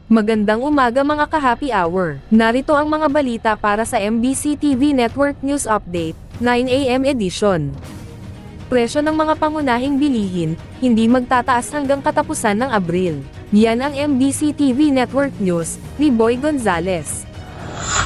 Magandang umaga mga ka-happy hour. Narito ang mga balita para sa MBC TV Network News Update, 9 AM edition. Presyo ng mga pangunahing bilihin, hindi magtataas hanggang katapusan ng Abril. Yan ang MBC TV Network News, ni Boy Gonzales.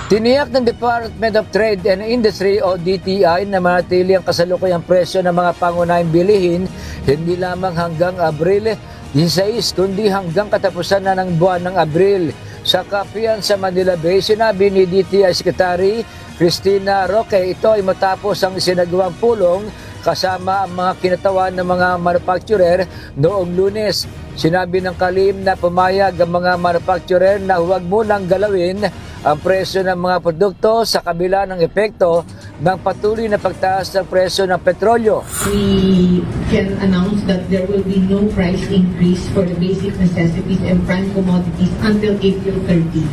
Tiniyak ng Department of Trade and Industry o DTI na manatili ang kasalukuyang presyo ng mga pangunahing bilihin hindi lamang hanggang Abril 16 kundi hanggang katapusan na ng buwan ng Abril. Sa kapihan sa Manila Bay, sinabi ni DTI Secretary Cristina Roque, ito ay matapos ang isinagawang pulong kasama ang mga kinatawan ng mga manufacturer noong Lunes. Sinabi ng kalihim na pumayag ang mga manufacturer na huwag munang galawin ang presyo ng mga produkto sa kabila ng epekto ng patuloy na pagtaas ng presyo ng petrolyo. We can announce that there will be no price increase for the basic necessities and prime commodities until April 30.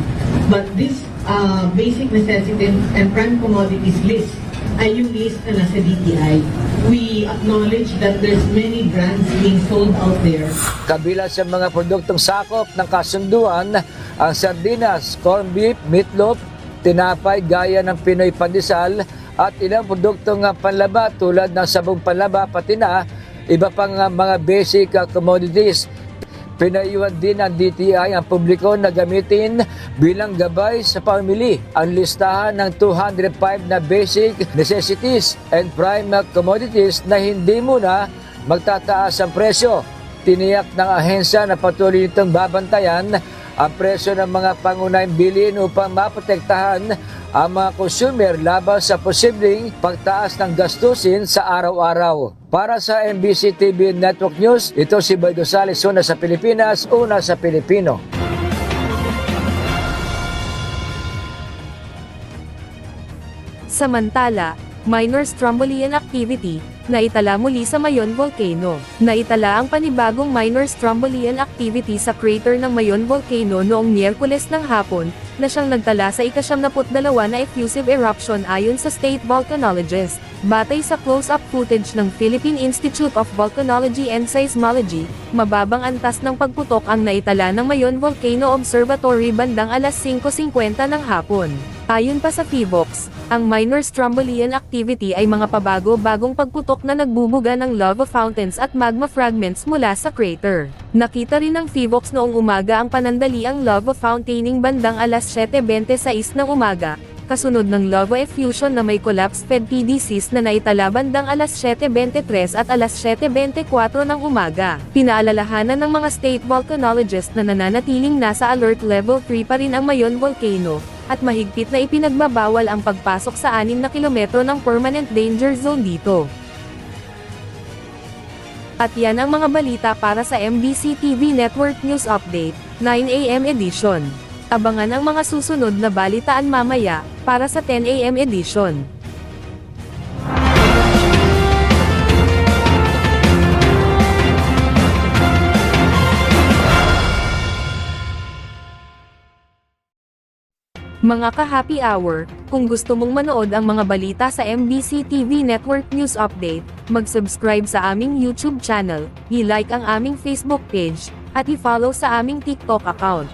But this basic necessities and prime commodities list ay yung list na nasa DTI. We acknowledge that there's many brands being sold out there. Kabila sa mga produktong sakop ng kasunduan, ang sardinas, corned beef, meatloaf, tinapay gaya ng Pinoy pandesal at ilang produktong panlaba tulad ng sabong panlaba pati na iba pang mga basic commodities. Pinayuhan din ng DTI ang publiko na gamitin bilang gabay sa pamimili ang listahan ng 205 na basic necessities and prime commodities na hindi muna magtataas ang presyo. Tiniyak ng ahensya na patuloy nitong babantayan ang presyo ng mga pangunahing bilihin upang maprotektahan ang mga consumer laban sa posibleng pagtaas ng gastusin sa araw-araw. Para sa MBC TV Network News, ito si Boy Gonzales, una sa Pilipinas, una sa Pilipino. Samantala, minor strombolian activity, naitala muli sa Mayon Volcano. Naitala ang panibagong minor strombolian activity sa crater ng Mayon Volcano noong Miyerkules ng hapon, na siyang nagtala sa ika-72 na effusive eruption ayon sa state volcanologist. Batay sa close-up footage ng Philippine Institute of Volcanology and Seismology, mababang antas ng pagputok ang naitala ng Mayon Volcano Observatory bandang alas 5:50 ng hapon. Ayon pa sa PHIVOLCS, ang minor strombolian activity ay mga pabago-bagong pagputok na nagbubuga ng lava fountains at magma fragments mula sa crater. Nakita rin ng PHIVOLCS noong umaga ang panandaliang lava fountaining bandang alas 7:26 ng umaga, kasunod ng lava effusion na may collapse-fed PDCs na naitala bandang alas 7:23 at alas 7:24 ng umaga. Pinaalalahanan ng mga state volcanologists na nananatiling nasa alert level 3 pa rin ang Mayon Volcano, at mahigpit na ipinagbabawal ang pagpasok sa 6 na kilometro ng permanent danger zone dito. At yan ang mga balita para sa MBC TV Network News Update, 9 AM edition. Abangan ang mga susunod na balitaan mamaya, para sa 10 AM edition. Mga ka-happy hour, kung gusto mong manood ang mga balita sa MBC TV Network News Update, mag-subscribe sa aming YouTube channel, i-like ang aming Facebook page, at i-follow sa aming TikTok account.